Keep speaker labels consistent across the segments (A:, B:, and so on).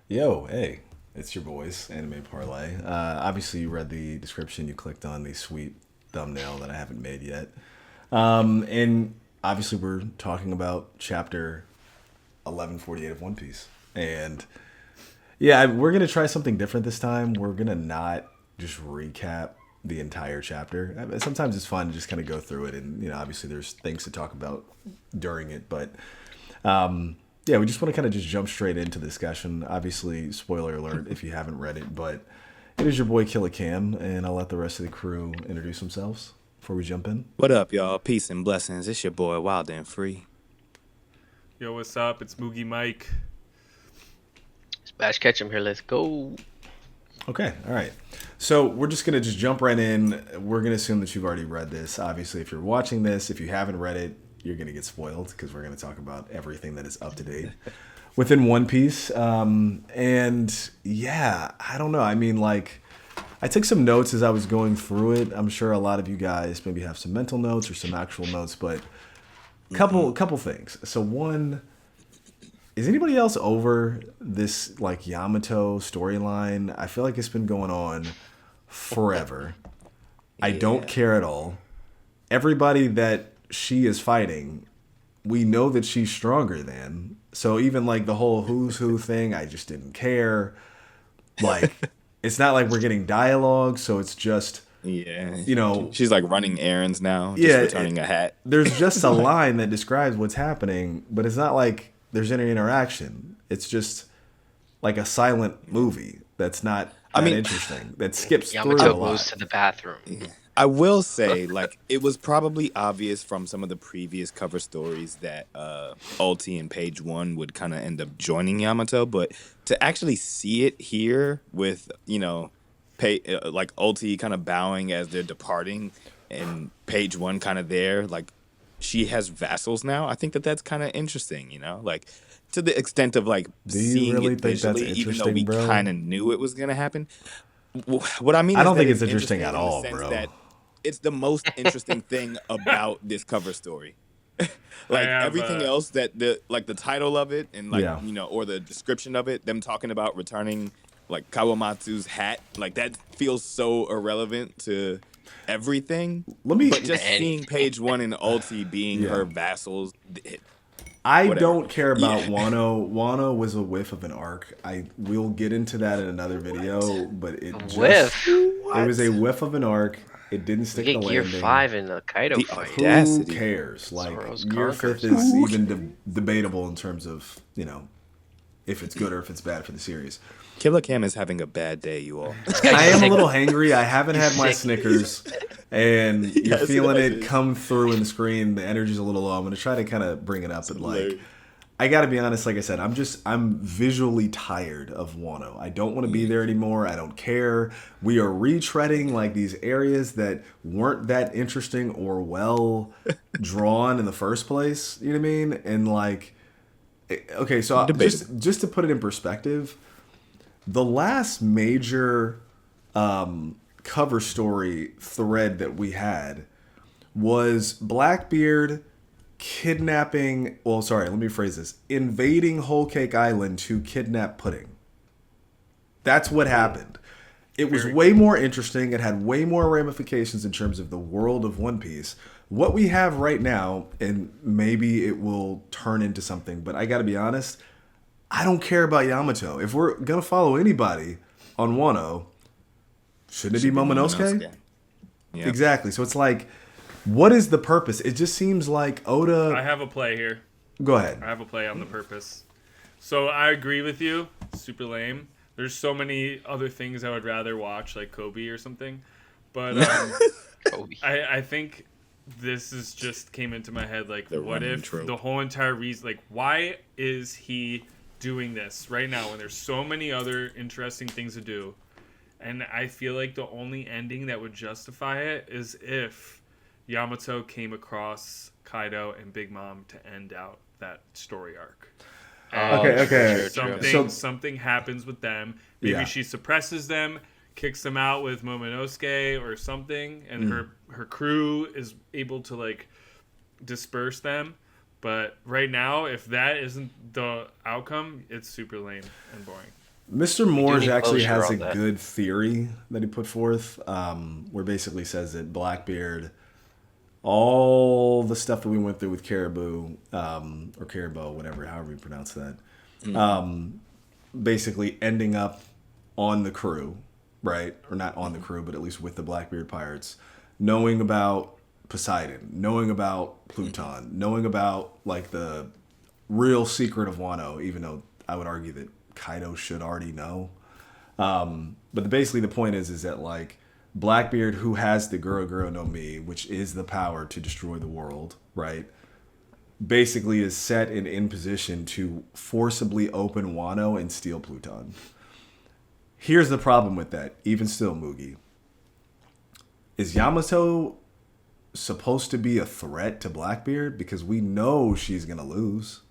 A: Yo, hey, it's your boys, Anime Parlay. Obviously, you read the description. You clicked on the sweet thumbnail that I haven't made yet. And obviously, we're talking about chapter 1148 of One Piece. And yeah, we're going to try something different this time. We're going to not just recap the entire chapter. Sometimes it's fun to just kind of go through it. And, obviously, there's things to talk about during it. But yeah, we just want to kind of just jump straight into the discussion. Obviously, spoiler alert if you haven't read it, but it is your boy Killa Cam, and I'll let the rest of the crew introduce themselves before we jump in.
B: What up, y'all? Peace and blessings. It's your boy Wild and Free.
C: Yo, what's up? It's Moogie Mike.
D: Smash Ketchum here. Let's go.
A: Okay, all right. So we're just gonna just jump right in. We're gonna assume that you've already read this. Obviously, if you're watching this, if you haven't read it, you're gonna get spoiled because we're gonna talk about everything that is up to date within One Piece. And yeah, I don't know. I mean, like, I took some notes as I was going through it. I'm sure a lot of you guys maybe have some mental notes or some actual notes, but couple things. So one, is anybody else over this like Yamato storyline? I feel like it's been going on forever. I don't care at all. Everybody that she is fighting, we know that she's stronger than. So even like the whole who's who thing, I just didn't care. Like, it's not like we're getting dialogue, so it's just,
B: Yeah,
A: you know,
B: she's like running errands now, just
A: yeah,
B: returning a hat.
A: there's just a line that describes what's happening, but it's not like there's any interaction. It's just like a silent movie that's not
B: I
A: that
B: mean,
A: interesting, that skips through a
D: Yamato goes
A: lot.
D: to the bathroom.
B: I will say, like, it was probably obvious from some of the previous cover stories that Ulti and Page One would kind of end up joining Yamato, but to actually see it here with, like Ulti kind of bowing as they're departing and Page One kind of there, like, she has vassals now. I think that that's kind of interesting, like to the extent of like
A: Do you
B: seeing
A: really
B: it
A: think that's
B: visually, even though
A: interesting,
B: we
A: bro?
B: kind of knew it was going to happen. What I mean
A: I
B: is
A: don't
B: that
A: think it's
B: it's
A: interesting
B: interesting
A: at
B: in the
A: all,
B: sense
A: bro.
B: that it's the most interesting thing about this cover story.
C: I
B: Like
C: have
B: everything else that the title of it and like
A: Yeah.
B: or the description of it, them talking about returning like Kawamatsu's hat, like that feels so irrelevant to everything.
A: Let me.
B: But just seeing
D: Anything.
B: Page One and Ulti being
A: Yeah.
B: her vassals,
A: I
B: whatever.
A: don't care about
B: Yeah.
A: Wano. Wano was a whiff of an arc. I will get into that in another video, but
D: A
A: it just
D: whiff.
A: it was a
B: What?
A: whiff of an arc. It didn't
D: We
A: stick the
D: get Gear
A: landing.
D: 5 in the Kaido
B: The
D: fight.
A: Who
B: audacity.
A: cares? Like,
D: Zoro's
A: year fifth
D: conquers.
A: is even debatable in terms of if it's good or if it's bad for the series.
B: Killer Cam is having a bad day, you all.
D: This
A: I
D: guy's
A: am a
D: sick.
A: little hangry. I haven't
D: He's
A: had my
D: sick.
A: Snickers, and you're
B: Yes,
A: feeling
B: it
A: it
B: is.
A: come through in the screen. The energy's a little low. I'm gonna try to kind of bring it up,
B: It's
A: but like,
B: hilarious.
A: I gotta be honest. Like I said, I'm visually tired of Wano. I don't want to be there anymore. I don't care. We are retreading like these areas that weren't that interesting or well drawn in the first place. You know what I mean? And like, okay, so
B: Debatable.
A: just to put it in perspective, the last major cover story thread that we had was Blackbeard kidnapping. Well, sorry, let me phrase this: invading Whole Cake Island to kidnap Pudding. That's what happened. It was
C: Very
A: way more interesting. It had way more ramifications in terms of the world of One Piece. What we have right now, and maybe it will turn into something, but I got to be honest, I don't care about Yamato. If we're gonna follow anybody on Wano, shouldn't it be
B: Should be
A: Momonosuke?
B: Momonosuke. Yeah.
A: Exactly. So it's like, what is the purpose? It just seems like
C: I
A: Oda.
C: have a play here.
A: Go ahead.
C: I have a play on the purpose. So I agree with you. Super lame. There's so many other things I would rather watch, like Kobe or something. But
D: Kobe.
C: I think this is just came into my head. Like,
B: The
C: what
B: running
C: if
B: trope.
C: the whole entire reason? Like, why is he doing this right now when there's so many other interesting things to do? And I feel like the only ending that would justify it is if Yamato came across Kaido and Big Mom to end out that story arc.
D: Oh,
A: Okay,
D: true,
A: okay.
D: true, true.
C: Something
A: So-
C: something happens with them. Maybe
A: Yeah.
C: she suppresses them, kicks them out with Momonosuke or something, and her crew is able to like disperse them. But right now, if that isn't the outcome, it's super lame and boring.
A: Mr.
D: We do
A: Morge
D: need
A: actually
D: closure
A: has a
D: on that.
A: good theory that he put forth, where basically says that Blackbeard, all the stuff that we went through with Caribou, or Caribou, whatever, however you pronounce that, basically ending up on the crew, right? Or not on the crew, but at least with the Blackbeard pirates, knowing about Poseidon, knowing about Pluton, knowing about like the real secret of Wano, even though I would argue that Kaido should already know. But basically the point is that like Blackbeard, who has the Guro Guro no Mi, which is the power to destroy the world, right? Basically is set and in position to forcibly open Wano and steal Pluton. Here's the problem with that, even still, Mugi. Is Yamato supposed to be a threat to Blackbeard? Because we know she's going to lose.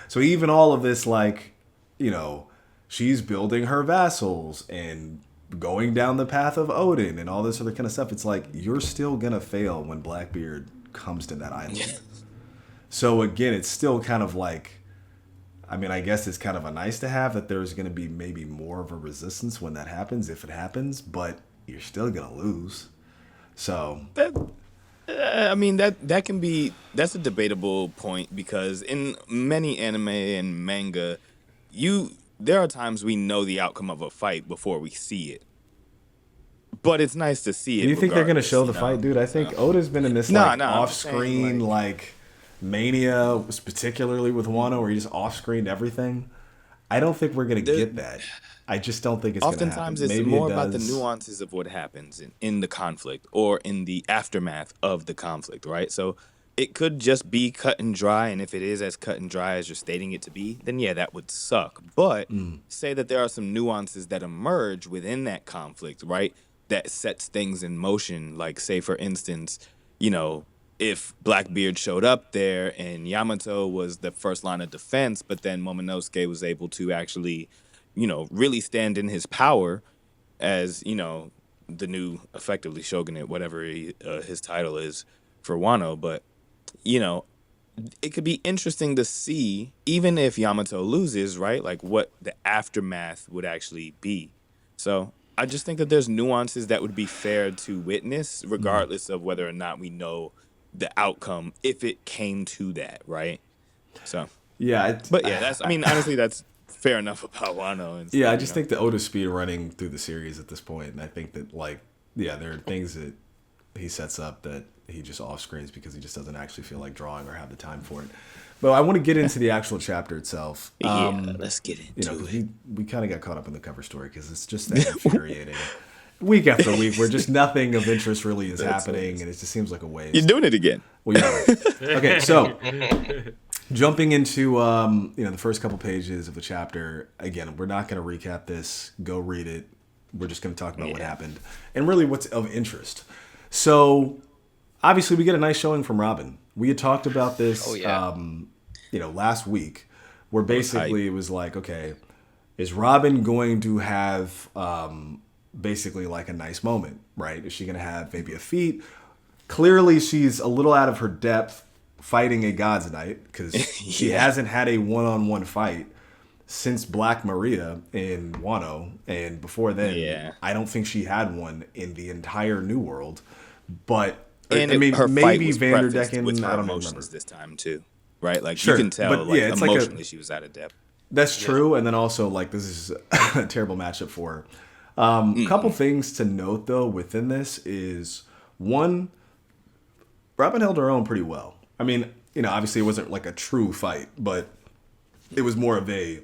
A: So even all of this, like, you know, she's building her vassals and going down the path of Odin and all this other kind of stuff. It's like, you're still going to fail when Blackbeard comes to that island. So again, it's still kind of like, I mean, I guess it's kind of a nice to have that there's going to be maybe more of a resistance when that happens, if it happens, but you're still going to lose. So
B: I mean that can be, that's a debatable point, because in many anime and manga, there are times we know the outcome of a fight before we see it. But it's nice to see it.
A: Do you think they're going to show the
B: regardless,
A: fight, dude? I think Oda's been in this
B: I'm just
A: off-screen
B: saying,
A: like mania, particularly with Wano, where he just off-screened everything. I don't think we're going to get that. I just don't think it's going to happen.
B: Oftentimes, it's more about the nuances of what happens in the conflict or in the aftermath of the conflict, right? So it could just be cut and dry, and if it is as cut and dry as you're stating it to be, then yeah, that would suck. But say that there are some nuances that emerge within that conflict, right, that sets things in motion. Like, say, for instance, you know, if Blackbeard showed up there and Yamato was the first line of defense, but then Momonosuke was able to actually, you know, really stand in his power as, you know, the new, effectively, shogunate, whatever his title is for Wano. But, you know, it could be interesting to see, even if Yamato loses, right, like what the aftermath would actually be. So I just think that there's nuances that would be fair to witness, regardless of whether or not we know the outcome, if it came to that, right? So
A: Yeah.
B: but yeah, that's, I mean, honestly, that's fair enough about Wano. And stuff,
A: Yeah, I just think that Oda's speed running through the series at this point, and I think that, like, yeah, there are things that he sets up that he just off screens because he just doesn't actually feel like drawing or have the time for it. But I want to get into the actual chapter itself.
B: let's get into
A: you know, 'cause we kind of got caught up in the cover story because it's just that infuriating. Week after week, where just nothing of interest really is happening, and it just seems like a waste.
B: You're doing it again.
A: Well, yeah. Okay, so jumping into you know, the first couple pages of the chapter. Again, we're not going to recap this. Go read it. We're just going to talk about what happened and really what's of interest. So, obviously, we get a nice showing from Robin. We had talked about this, you know, last week, where basically it was like, okay, is Robin going to have basically like a nice moment, right? Is she going to have maybe a feat? Clearly, she's a little out of her depth fighting a God's Knight, because she hasn't had a one-on-one fight since Black Maria in Wano, and before then, I don't think she had one in the entire New World. But
B: And
A: I mean,
B: her fight
A: maybe
B: was prefaced
A: Vanderdecken.
B: with her
A: I don't
B: emotions
A: remember.
B: this time too, right? Like,
A: Sure,
B: you can tell,
A: but
B: like,
A: yeah, it's like a-
B: emotionally she was out of depth.
A: That's true, and then also like this is a terrible matchup for her. A couple things to note though within this is, one, Robin held her own pretty well. I mean, you know, obviously it wasn't like a true fight, but it was more of a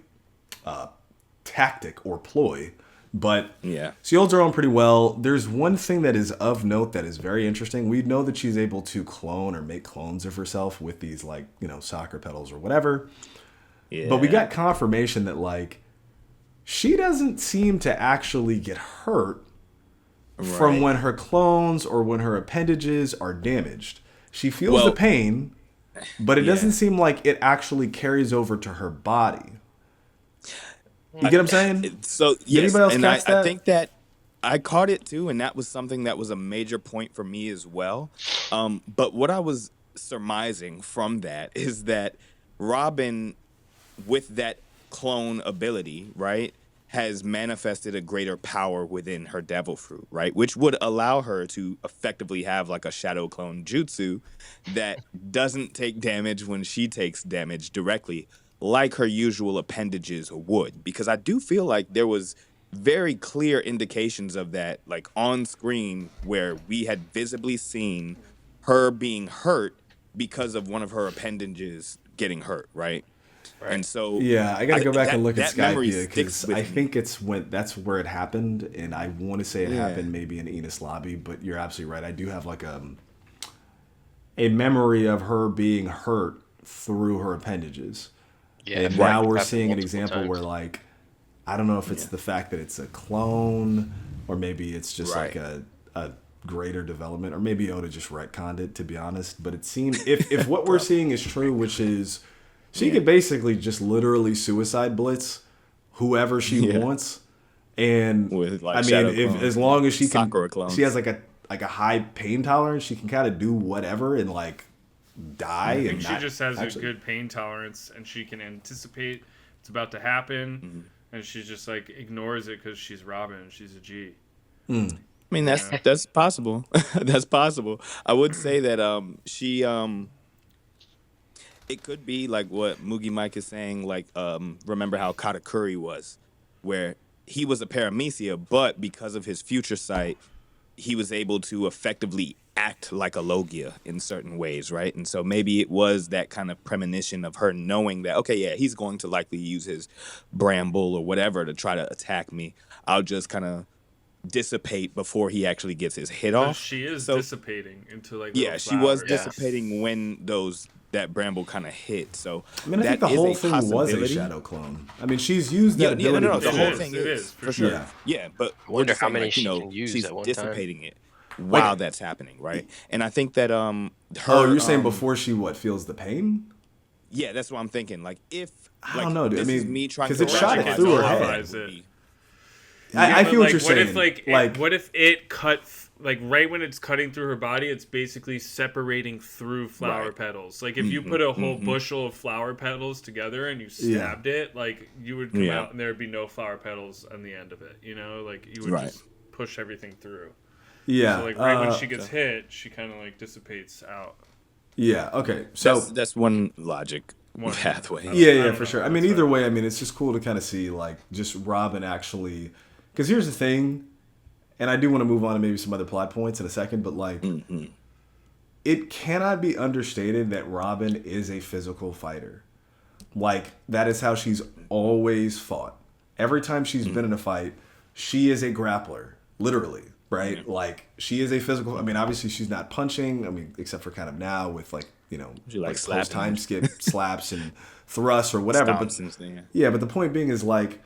A: tactic or ploy. But
B: Yeah.
A: she holds her own pretty well. There's one thing that is of note that is very interesting. We know that she's able to clone or make clones of herself with these, like, you know, soccer pedals or whatever.
B: Yeah.
A: But we got confirmation that, like, she doesn't seem to actually get hurt from
B: Right.
A: when her clones or when her appendages are damaged. She feels
B: Well,
A: the pain, but it
B: yeah.
A: doesn't seem like it actually carries over to her body. You get what I'm saying?
B: So yes,
A: anybody else
B: and
A: catch
B: I
A: that?
B: think that I caught it too, and that was something that was a major point for me as well. But what I was surmising from that is that Robin, with that clone ability, right, has manifested a greater power within her devil fruit, right? Which would allow her to effectively have like a shadow clone jutsu that doesn't take damage when she takes damage directly, like her usual appendages would. Because I do feel like there was very clear indications of that, like on screen, where we had visibly seen her being hurt because of one of her appendages getting hurt, right?
D: Right.
B: And so
A: Yeah, I got to go back and look at
B: that memory
A: Skypea
B: sticks
A: because
B: with
A: I
B: me.
A: think it's when that's where it happened, and I want to say it
B: Yeah.
A: happened maybe in Enos Lobby, but you're absolutely right. I do have like a memory of her being hurt through her appendages,
D: Yeah.
A: and
D: right.
A: now we're
D: Happened
A: seeing an
D: multiple
A: example
D: times.
A: where like I don't know if it's the fact that it's a clone, or maybe it's just like
B: Right.
A: a greater development, or maybe Oda just retconned it, to be honest. But it seems if what we're seeing is true, which is she could basically just literally suicide blitz whoever she
B: Yeah.
A: wants, and
B: With, like,
A: I mean,
B: shadow
A: if
B: clones,
A: as long as she can,
B: Sakura clones.
A: she has like a high pain tolerance, she can kind of do whatever and like die.
C: I
A: And
C: think she
A: not,
C: just has
A: actually-
C: a good pain tolerance, and she can anticipate it's about to happen,
A: Mm-hmm.
C: and she just like ignores it because she's Robin and she's a G.
B: I mean, that's possible. That's possible. I would say that she it could be like what Mugi Mike is saying, like remember how Katakuri was, where he was a paramecia, but because of his future sight, he was able to effectively act like a Logia in certain ways, right? And so maybe it was that kind of premonition of her knowing that, okay, yeah, he's going to likely use his bramble or whatever to try to attack me. I'll just kind of dissipate before he actually gets his hit
C: But
B: off.
C: she is
B: So-
C: dissipating into like
B: Yeah,
C: little
B: she was
C: flowers.
B: dissipating when that bramble kind of hit. So
A: I mean, I think
B: that
A: the
B: is
A: whole
B: a
A: thing was a
B: possibility.
A: shadow clone. I mean, she's used that
B: Yeah,
A: ability
B: no, the
A: before.
B: whole
C: is,
B: thing
C: it
B: is
C: is,
B: for
C: for
B: sure.
A: sure.
B: Yeah, but
D: I wonder
B: we're just
D: how
B: saying,
D: many
B: like,
D: she can use
B: she's
D: at one time.
B: dissipating it while that's happening, right? And I think that her.
A: Oh, you're saying before she feels the pain?
B: Yeah, that's what I'm thinking. Like if
A: I don't know, dude. I
B: this is
A: mean,
B: me trying
A: 'cause
B: to
A: it shot it
B: rationalize
A: through her
B: why
A: head.
B: it would be-
A: I
C: But,
A: feel what
C: like,
A: you're saying.
C: what if it cut like right when it's cutting through her body, it's basically separating through flower
B: Right.
C: petals. Like if you put a whole bushel of flower petals together and you stabbed it, like you would come
B: Yeah.
C: out and there would be no flower petals on the end of it. You know, like you would
B: Right.
C: just push everything through.
A: yeah.
C: So like right when she gets hit, she kind of like dissipates out.
A: yeah. Okay. So
B: That's one logic
C: One-
B: pathway.
A: yeah,
C: don't
A: for
C: know.
A: sure. I mean,
C: That's
A: either
C: right.
A: way, I mean, it's just cool to kind of see like just Robin actually. Because here's the thing, and I do want to move on to maybe some other plot points in a second, but like, it cannot be understated that Robin is a physical fighter. Like that is how she's always fought. Every time she's been in a fight, she is a grappler, literally, right? Like she is a physical. I mean, obviously she's not punching. I mean, except for kind of now with like
B: She like
A: close
B: slapping.
A: time skip slaps and thrusts or whatever. But
B: Stomps and stuff, yeah.
A: yeah, but the point being is like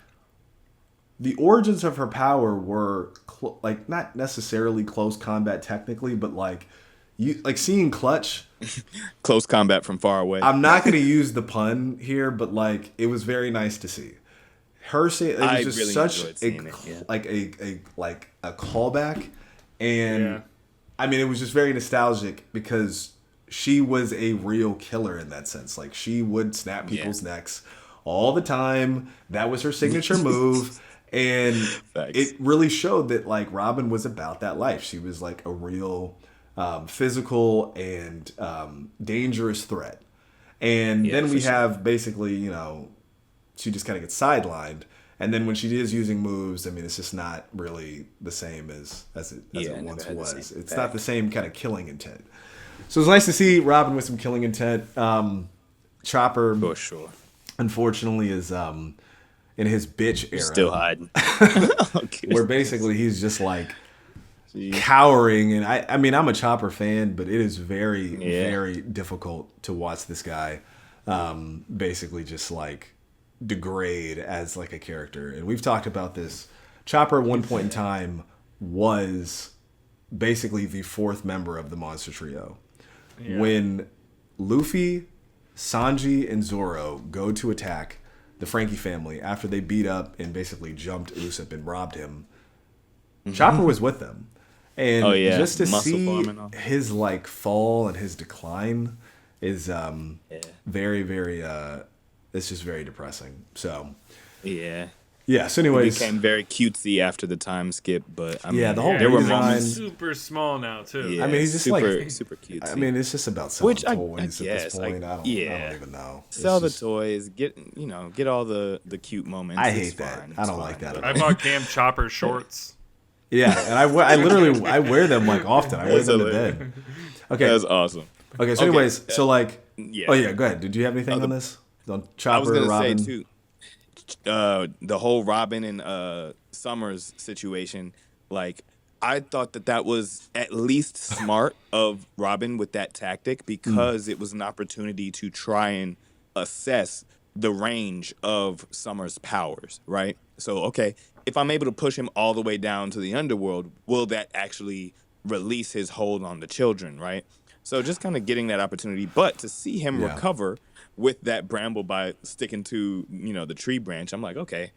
A: the origins of her power were like not necessarily close combat technically, but like you like seeing Clutch.
B: Close combat from far away.
A: I'm not going to use the pun here, but like it was very nice to see her say it was
B: I
A: just
B: really
A: such
B: enjoyed
A: a
B: seeing it, yeah.
A: like a callback, and
C: Yeah.
A: I mean it was just very nostalgic because she was a real killer in that sense. Like she would snap people's necks all the time. That was her signature move. And
B: Facts.
A: it really showed that like Robin was about that life. She was like a real physical and dangerous threat. And
B: Yeah,
A: then we
B: for sure.
A: have basically, she just kind of gets sidelined. And then when she is using moves, I mean, it's just not really the same as it
B: never
A: once
B: had the
A: was.
B: same
A: It's
B: impact.
A: not the same kind of killing intent. So it's nice to see Robin with some killing intent. Chopper,
B: for sure.
A: unfortunately, is in his bitch era.
B: Still hiding. Okay.
A: Where basically he's just like
B: Jeez.
A: cowering, and I mean I'm a Chopper fan, but it is very
B: Yeah.
A: very difficult to watch this guy basically just like degrade as like a character. And we've talked about this. Chopper at one point in time was basically the fourth member of the Monster Trio.
C: Yeah.
A: When Luffy, Sanji, and Zoro go to attack the Frankie family after they beat up and basically jumped Usopp and robbed him, Chopper was with them. And
B: Oh, yeah.
A: just to
B: Muscle
A: see
B: farming all.
A: his like fall and his decline is very, very it's just very depressing. So
B: Yeah.
A: Yeah. So,
B: It
A: anyways,
B: became very cutesy after the time skip, but I mean,
A: Yeah, the whole
C: Yeah,
B: there were
C: he's
B: moments.
C: super small now too.
B: Yeah,
A: I mean, he's just
B: super
A: like,
B: super cutesy.
A: I mean, it's just about selling
B: Which I
A: toys at this
B: guess,
A: point. I don't
B: yeah,
A: even know. It's
B: sell the
A: just-
B: toys, get all the cute moments.
A: I
B: It's
A: hate that.
B: fine,
A: I
B: it's
A: don't like
B: fine,
A: that
B: but-
A: at
C: I bought Cam Chopper shorts.
A: Yeah, and I literally I wear them like often. I wear
B: That's
A: them to
B: hilarious.
A: bed. Okay.
B: That's awesome.
A: Okay. So,
B: Okay,
A: anyways, so like,
B: Yeah.
A: oh yeah, go ahead. Did you have anything on this? On
B: I
A: Chopper,
B: was gonna
A: Robin?
B: say too, the whole Robin and Summers situation. Like, I thought that was at least smart of Robin with that tactic because it was an opportunity to try and assess the range of Summers' powers. Right. So, okay, if I'm able to push him all the way down to the underworld, will that actually release his hold on the children? Right. So just kind of getting that opportunity, but to see him
A: Yeah.
B: recover with that bramble by sticking to the tree branch, I'm like, okay,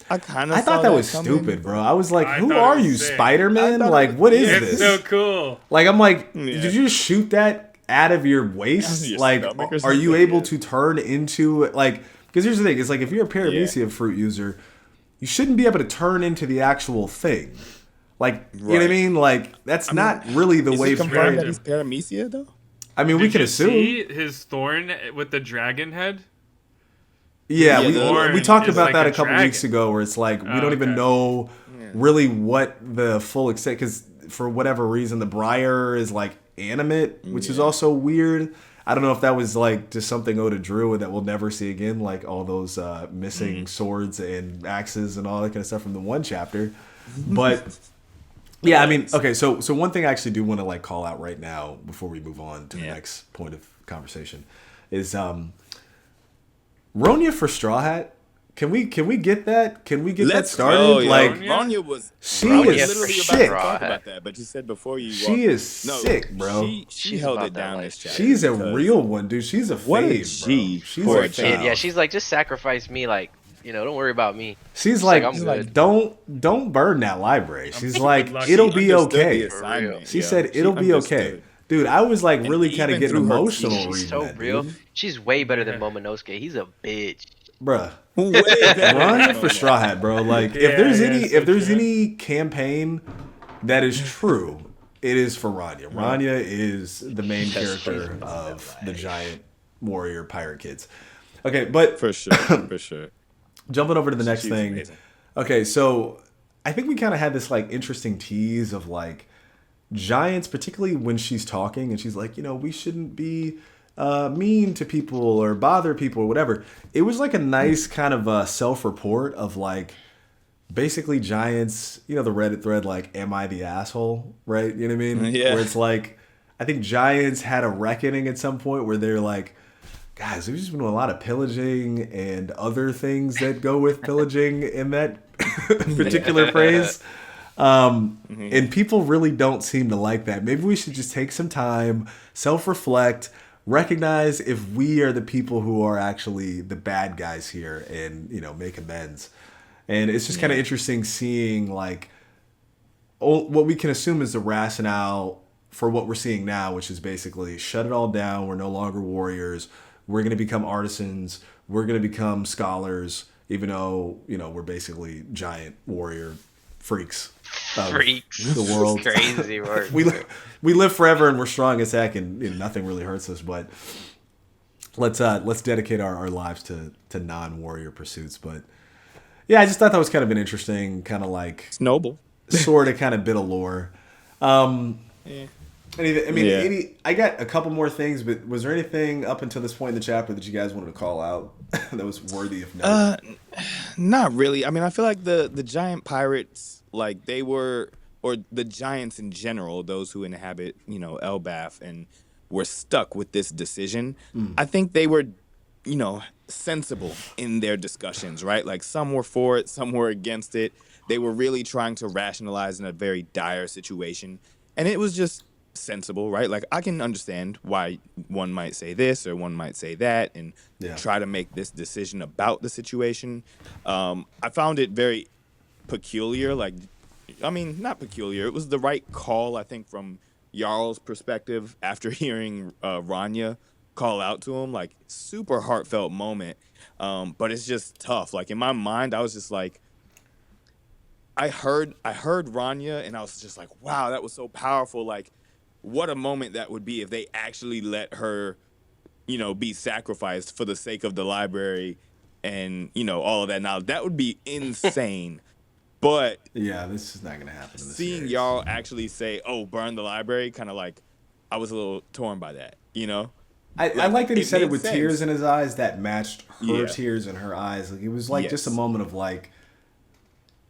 B: I kind of
A: I thought that was stupid, bro. I was like,
C: I
A: who
C: thought it
A: are
C: was
A: you,
C: sick.
A: Spider-Man?
B: I thought
A: Like,
B: it-
A: what is
B: yeah,
A: this?
C: It's so cool.
A: Like, I'm like,
B: Yeah.
A: did you just shoot that out of your waist?
B: Your
A: Like,
B: stomach or
A: are you
B: something?
A: able
B: Yeah.
A: to turn into, like, because here's the thing. It's like, if you're a paramecia fruit user, you shouldn't be able to turn into the actual thing. Like, you know what I
B: Right.
A: mean? Like, that's not really the
B: Is
A: way
B: it
A: it's
B: confirmed that
A: framed.
B: he's paramecia though?
A: I mean, we
C: Did
A: can
C: you
A: assume.
C: see his thorn with the dragon head?
A: Yeah,
B: Yeah,
A: we,
B: the
A: we
C: Thorn
A: talked
C: is
A: about
C: like
A: that
C: a
A: a couple
C: dragon.
A: weeks ago, where it's like we
C: Oh,
A: don't even
C: okay.
A: know really what the full extent, because for whatever reason the Briar is like animate, which is also weird. I don't know if that was like just something Oda drew and that we'll never see again, like all those missing swords and axes and all that kind of stuff from the one chapter. But yeah, I mean, okay, so one thing I actually do want to like call out right now before we move on to the
B: Yeah.
A: next point of conversation is Ronja for Straw Hat. Can we get that? Can we get that started?
B: go, yo.
A: Like,
C: Ronja?
B: Ronja was.
A: She
B: I was
A: is
B: literally
A: sick.
B: about to talk about that, but you said before you.
A: She
B: walked-
A: is
B: No,
A: sick, bro.
B: She
D: She's
B: held
D: about
B: it
D: that
B: down
D: life.
B: this chapter.
A: She's a
B: because-
A: real one, dude. She's a
B: What a
A: fave, bro.
B: G
A: She's
B: for
A: a
B: a
A: fave.
B: child.
D: Yeah, she's like, just sacrifice me, like, don't worry about me.
A: She's
D: like,
A: like,
D: I'm good.
A: don't burn that library. She's like,
C: lucky.
A: it'll
B: She
A: be
B: understood
A: okay.
B: the assignment,
A: She
B: yo.
A: said
B: She
A: it'll be okay.
B: understood.
A: Dude, I was like
B: And
A: really kind of
B: even
A: getting
B: through her
A: emotional
B: teeth,
A: reading
D: She's so
A: that,
D: real.
A: dude.
D: She's way better than
C: Yeah.
D: Momonosuke. He's a bitch.
A: Bruh.
B: Way better
A: Run
B: than
A: for
B: Momo.
A: Straw Hat, bro. Like,
C: Yeah,
A: if there's
C: yeah,
A: any,
C: so
A: if there's
C: true.
A: any campaign that is true, it is for Ranya. Ranya is the main character of the giant warrior pirate kids. Okay, but
B: For sure, for sure.
A: jumping over to the next
B: She's
A: thing.
B: amazing.
A: Okay, so I think we kind of had this like interesting tease of like giants, particularly when she's talking and she's like, we shouldn't be mean to people or bother people or whatever. It was like a nice kind of self-report of like basically giants, the Reddit thread, like, am I the asshole? Right? You know what I mean?
B: Yeah.
A: Where it's like, I think giants had a reckoning at some point where they're like, guys, we've just been doing a lot of pillaging and other things that go with pillaging in that particular phrase. And people really don't seem to like that. Maybe we should just take some time, self-reflect, recognize if we are the people who are actually the bad guys here and, make amends. And it's just kind of interesting seeing like what we can assume is the rationale for what we're seeing now, which is basically shut it all down. We're no longer warriors. We're going to become artisans. We're going to become scholars, even though, we're basically giant warrior freaks. Of
D: Freaks.
A: The world.
D: Crazy word.
A: we live forever and we're strong as heck and nothing really hurts us. But let's dedicate our lives to non-warrior pursuits. But yeah, I just thought that was kind of an interesting kind of like
B: It's noble.
A: sort of kind of bit of lore. I got a couple more things, but was there anything up until this point in the chapter that you guys wanted to call out that was worthy of note?
B: Not really. I mean, I feel like the giant pirates, like they were, or the giants in general, those who inhabit, Elbaf and were stuck with this decision. I think they were, sensible in their discussions, right? Like some were for it, some were against it. They were really trying to rationalize in a very dire situation. And it was just sensible, right? Like I can understand why one might say this or one might say that and try to make this decision about the situation. I found it very peculiar. Not peculiar. It was the right call, I think, from Jarl's perspective after hearing Ranya call out to him. Like super heartfelt moment. But it's just tough. Like in my mind, I was just like, I heard Ranya, and I was just like, wow, that was so powerful. Like, what a moment that would be if they actually let her, be sacrificed for the sake of the library, and all of that. Now that would be insane. But
A: Yeah, this is not going to happen in the
B: seeing
A: series.
B: y'all actually say, "Oh, burn the library," kind of like, I was a little torn by that.
A: I like that he said it
B: made
A: with
B: sense.
A: tears in his eyes that matched her
B: Yeah.
A: tears in her eyes. Like, it was like just a
B: Yes.
A: moment of like,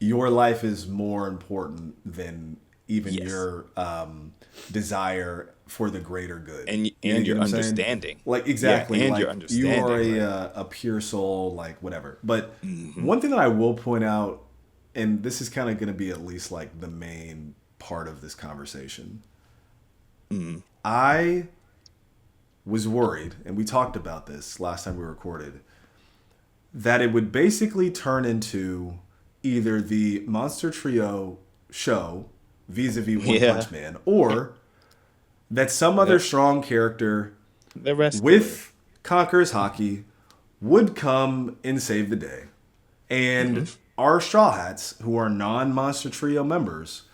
A: your life is more important than even
B: Yes.
A: your desire for the greater good
B: And
A: You know
B: your
A: what I'm saying?
B: understanding.
A: Like, exactly,
B: Yeah, and
A: like,
B: your understanding.
A: you are
B: right?
A: a pure soul, like, whatever. But
B: Mm-hmm.
A: one thing that I will point out, and this is kind of going to be at least like the main part of this conversation,
B: Mm-hmm.
A: I was worried, and we talked about this last time we recorded, that it would basically turn into either the Monster Trio show vis-a-vis One
B: Yeah.
A: Punch Man, or that some other strong character
B: The rest
A: with Conqueror's Hockey would come and save the day. And our Straw Hats, who are non-Monster Trio members,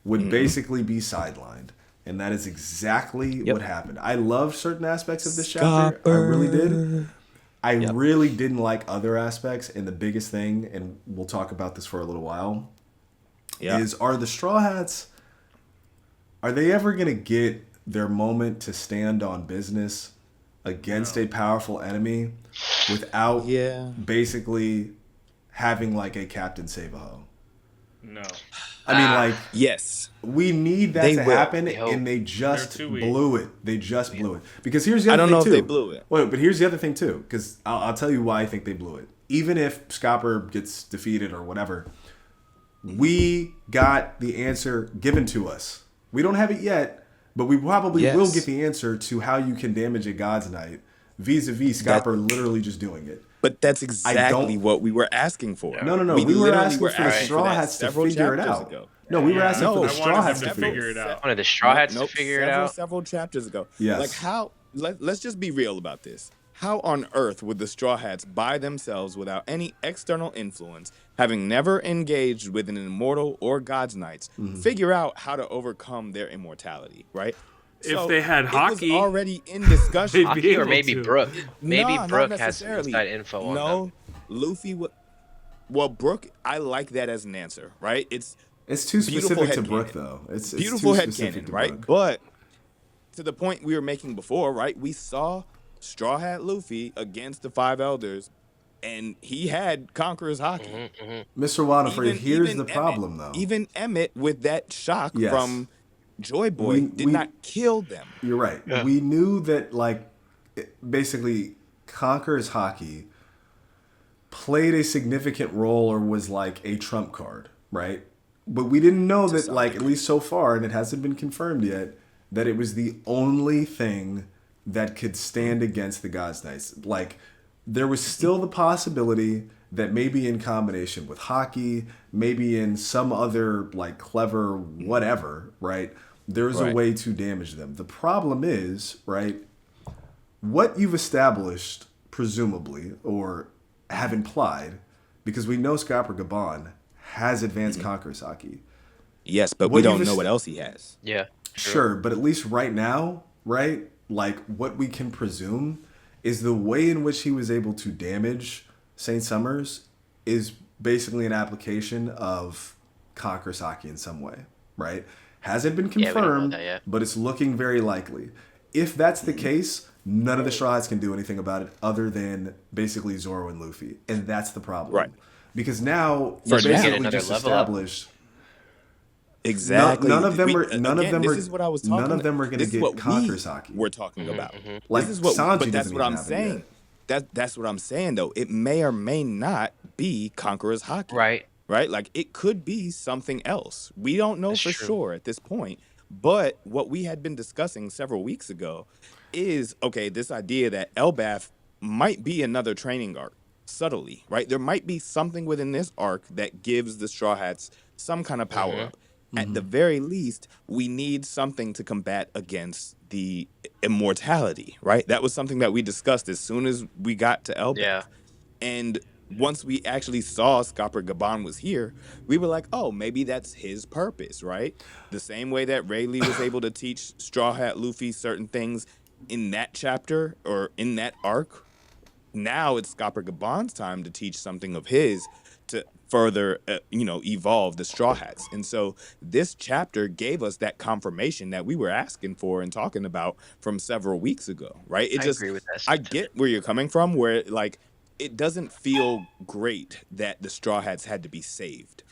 A: would basically be sidelined. And that is exactly what happened. I loved certain aspects of this chapter. I really did. I really didn't like other aspects. And the biggest thing, and we'll talk about this for a little while, is are the Straw Hats, are they ever going to get their moment to stand on business against a powerful enemy without basically having like a Captain Save-A-Ho?
C: No.
A: I mean, like,
B: Yes.
A: we need that
B: They
A: to
B: will.
A: happen,
D: They hope.
A: and they just
C: They're too weak.
A: blew it. They just blew it. Because here's the
B: I
A: other
B: don't
A: thing,
B: know
A: too.
B: if they blew it.
A: Wait, but here's the other thing, too. Because I'll tell you why I think they blew it. Even if Scopper gets defeated or whatever, we got the answer given to us. We don't have it yet, but we probably will get the answer to how you can damage a God's Knight vis-a-vis Scopper literally just doing it.
B: But that's exactly what we were asking for.
A: No. We were
B: literally
A: asking for the Straw
B: that
A: Hats to
B: several
A: figure it
B: chapters
A: out.
B: ago.
A: No, we were asking
B: No,
A: for
C: I
A: the Straw
C: wanted
A: Hats
C: them
A: to
C: to figure it out.
D: One of the Straw Hats
B: Nope,
D: to figure it out.
B: Several chapters ago.
A: Yes.
B: Like, how? Let's just be real about this. How on earth would the Straw Hats by themselves, without any external influence, having never engaged with an immortal or God's Knights, figure out how to overcome their immortality? Right.
C: If they had
B: it
C: hockey,
B: was already in discussion.
C: they'd be
D: Hockey or
C: able
D: maybe
C: to.
D: Brooke. Maybe
B: Not
D: Brooke has some
B: necessarily.
D: inside info on them.
B: No, Luffy would. Well, Brooke, I like that as an answer, right? It's
A: It's too specific to
B: headcanon.
A: Brooke, though. It's
B: beautiful
A: too specific
B: headcanon,
A: to
B: right?
A: Brooke.
B: But to the point we were making before, right? We saw Straw Hat Luffy against the Five Elders, and he had Conqueror's Hockey.
A: Mr. Waterford, here's the problem, though.
B: Even Emmett, with that shock
A: Yes.
B: from Joy Boy, did not kill them.
A: You're right. We knew that, like, basically, Conqueror's Hockey played a significant role or was like a trump card, right? But we didn't know that, like, at least so far, and it hasn't been confirmed yet, that it was the only thing that could stand against the God's Knights. Like, there was still the possibility that maybe in combination with hockey, maybe in some other, like, clever whatever, right? There's a
B: Right.
A: way to damage them. The problem is, right, what you've established, presumably, or have implied, because we know Scopper Gabon has advanced Conqueror's Hockey.
B: Yes, but
A: What
B: we
A: you've
B: don't know
A: est-
B: what else he has.
D: Yeah.
A: Sure, but at least right now, right, like, what we can presume is the way in which he was able to damage St. Summers is basically an application of Conqueror's Hockey in some way, right? Hasn't been
D: we don't know
A: confirmed,
D: that yet.
A: but it's looking very likely. If that's the case, none of the Straw Hats can do anything about it other than basically Zoro and Luffy. And that's the problem.
B: Right.
A: Because now you
B: For now.
A: basically
D: Another
A: just
D: level up.
A: established
B: Exactly.
A: none of them
B: We-
A: are- none of
B: again,
A: them
B: this
A: are-
B: is what I was
A: none
B: talking
A: of them are gonna
B: this is
A: get
B: what
A: Conqueror's
B: we
A: Hockey.
B: We're talking about.
A: Like,
B: This is what,
A: Sanji
B: but that's
A: doesn't
B: what
A: even
B: I'm
A: have it
B: saying.
A: yet.
B: That's what I'm saying though. It may or may not be Conqueror's Hockey.
D: Right.
B: Right? Like, it could be something else. We don't know
D: That's
B: for
D: true.
B: sure at this point. But what we had been discussing several weeks ago is, okay, this idea that Elbaf might be another training arc subtly, right? There might be something within this arc that gives the Straw Hats some kind of power up. At the very least, we need something to combat against the immortality, right? That was something that we discussed as soon as we got to Elbaf.
D: Yeah.
B: And once we actually saw Scopper Gaban was here, we were like, oh, maybe that's his purpose, right? The same way that Rayleigh was able to teach Straw Hat Luffy certain things in that chapter or in that arc. Now it's Scopper Gaban's time to teach something of his to further, evolve the Straw Hats. And so this chapter gave us that confirmation that we were asking for and talking about from several weeks ago, right?
D: I agree with that
B: I
D: sentiment.
B: get where you're coming from, where like it doesn't feel great that the Straw Hats had to be saved.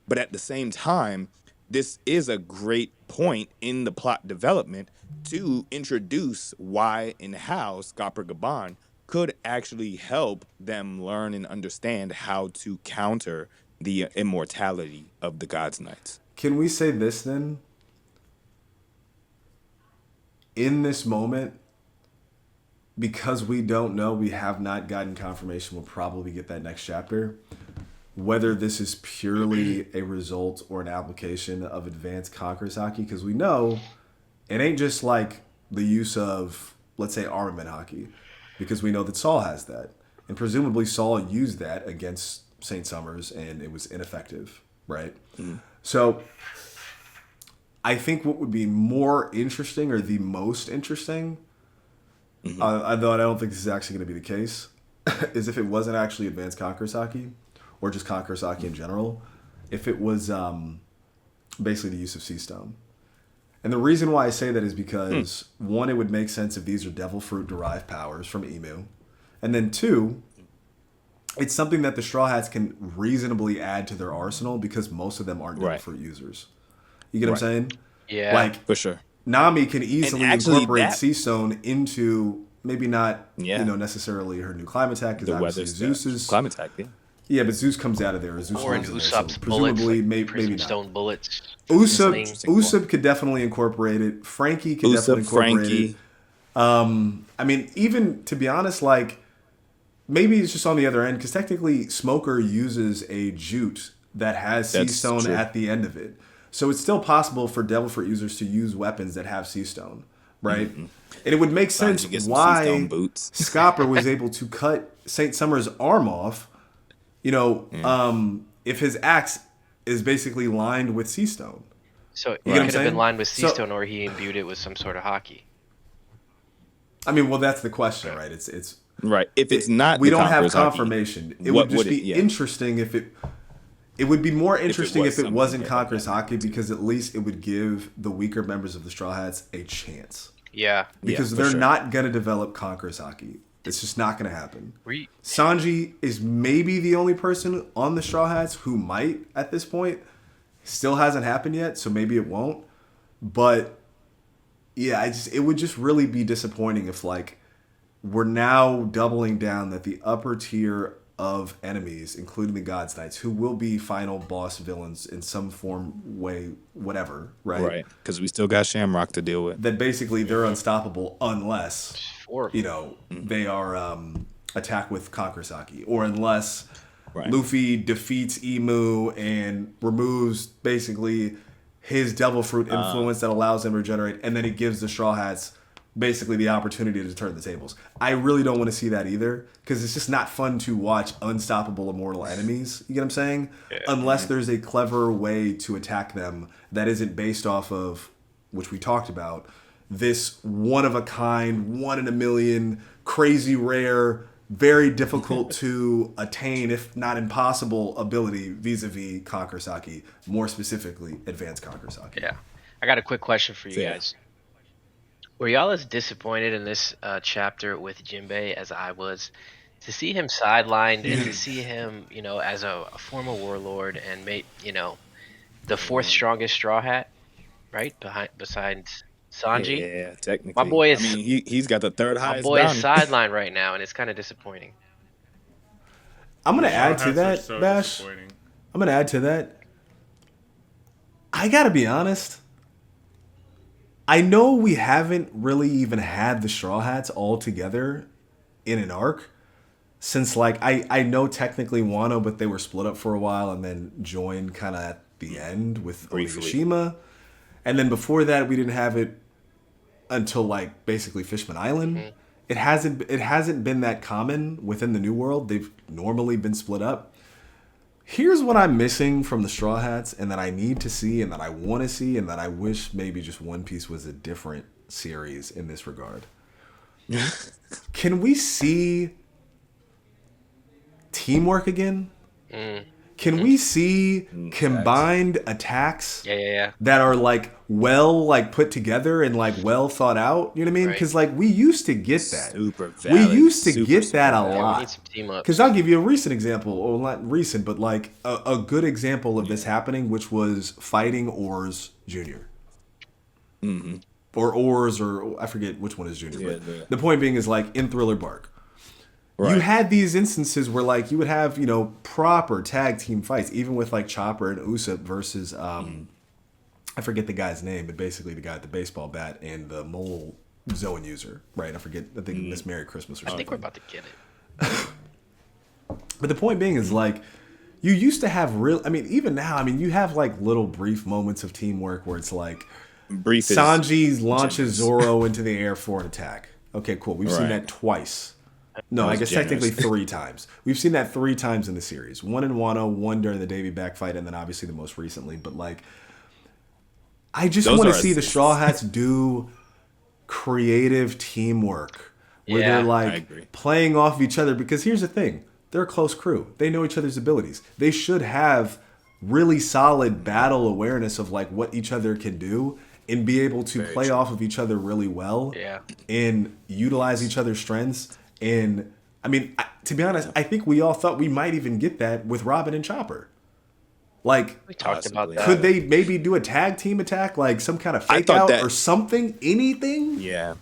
B: But at the same time, this is a great point in the plot development to introduce why and how Scopper Gaban could actually help them learn and understand how to counter the immortality of the God's Knights.
A: Can we say this then? In this moment, because we don't know, we have not gotten confirmation, we'll probably get that next chapter. Whether this is purely a result or an application of advanced Conqueror's Haki, because we know it ain't just like the use of, let's say, armament haki, because we know that Saul has that. And presumably Saul used that against St. Summers and it was ineffective, right? Mm. So I think what would be more interesting, or the most interesting, though I don't think this is actually going to be the case, is if it wasn't actually advanced Conqueror's Haki, or just Conqueror's Haki in general, if it was basically the use of Sea Stone. And the reason why I say that is because, one, it would make sense if these are Devil Fruit derived powers from Emu. And then two, it's something that the Straw Hats can reasonably add to their arsenal because most of them aren't Devil Fruit users. You get what I'm saying?
D: Yeah.
A: Like,
B: for sure.
A: Nami can easily incorporate
B: that...
A: Sea Stone into maybe not necessarily her new climate attack, because obviously Zeus's
B: climate attack,
A: yeah, but Zeus comes out of there. Zeus
D: or in Usopp's
A: presumably,
D: bullets,
A: maybe not.
D: Stone bullets.
A: Usopp could definitely incorporate it. Frankie could definitely incorporate it. I mean, even to be honest, like maybe it's just on the other end, because technically Smoker uses a jute that has Sea Stone at the end of it. So it's still possible for Devil Fruit users to use weapons that have Sea Stone, right? Mm-hmm. And it would make sense why Scopper was able to cut St. Summer's arm off. If his axe is basically lined with Sea Stone.
D: So it could have been lined with Sea Stone, or he imbued it with some sort of haki.
A: I mean, well, that's the question, right? It's
B: right. If it's not,
A: we don't have confirmation. It would just be interesting if it. It would be more interesting if it wasn't Conqueror's Haki, because at least it would give the weaker members of the Straw Hats a chance.
D: Yeah.
A: Because they're not going to develop Conqueror's Haki. It's just not going to happen. Sanji is maybe the only person on the Straw Hats who might at this point. Still hasn't happened yet, so maybe it won't. But yeah, it would just really be disappointing if like we're now doubling down that the upper tier of enemies, including the God's Knights, who will be final boss villains in some form, way, whatever, right?
B: Right, because we still got Shamrock to deal with.
A: That basically they're unstoppable unless they are attacked with Conqueror's Haki, or unless Luffy defeats Emu and removes basically his Devil Fruit influence that allows him to regenerate, and then he gives the Straw Hats basically the opportunity to turn the tables. I really don't want to see that either, because it's just not fun to watch unstoppable immortal enemies, you get what I'm saying? Yeah. Unless there's a clever way to attack them that isn't based off of, which we talked about, this one-of-a-kind, one-in-a-million, crazy rare, very difficult to attain, if not impossible, ability vis-a-vis Conqueror's Haki, more specifically, Advanced Conqueror's Haki.
D: Yeah. I got a quick question for you guys. Were y'all as disappointed in this chapter with Jinbei as I was? To see him sidelined and to see him, as a former warlord and the fourth strongest Straw Hat, right? Besides Sanji.
B: Yeah, technically.
D: My boy is.
B: He's got the third highest.
D: My boy is sidelined right now, and it's kind of disappointing.
A: I'm gonna add to that, Bash. I'm gonna add to that. I gotta be honest. I know we haven't really even had the Straw Hats all together in an arc since, like, I know technically Wano, but they were split up for a while and then joined kind of at the end with Onigashima. And then before that, we didn't have it until, like, basically Fishman Island. it hasn't been that common within the New World. They've normally been split up. Here's what I'm missing from the Straw Hats, and that I need to see, and that I want to see, and that I wish maybe just One Piece was a different series in this regard. Can we see teamwork again? Can we see combined attacks that are like well like put together and like well thought out? You know what I mean? Because like we used to get that.
B: Super valid.
A: We used to
B: Super,
A: get
B: super
A: that a
B: valid.
A: lot.
D: We need some team ups.
A: Because I'll give you a recent example, or not recent, but like a good example of this happening, which was fighting Oars Jr. Or Oars, or I forget which one is Junior. But the point being is like in Thriller Bark. Right. You had these instances where like you would have, you know, proper tag team fights, even with like Chopper and Usopp versus I forget the guy's name, but basically the guy with the baseball bat and the mole Zoan user, right? I think Miss Merry Christmas or something.
D: I think we're about to get it.
A: But the point being is like you used to have even now, you have like little brief moments of teamwork where it's like Sanji launches Zoro into the air for an attack. Okay, cool. We've seen that twice. No, I guess technically 3 times. We've seen that 3 times in the series. One in Wano, one during the Davy back fight, and then obviously the most recently. But like, I just want to see the Straw Hats do creative teamwork where they're like playing off each other. Because here's the thing. They're a close crew. They know each other's abilities. They should have really solid battle awareness of like what each other can do and be able to play off of each other really well and utilize each other's strengths. And to be honest, I think we all thought we might even get that with Robin and Chopper. Like,
D: we talked about that.
A: Could they maybe do a tag team attack, like some kind of fake out or something? Anything?
B: Yeah.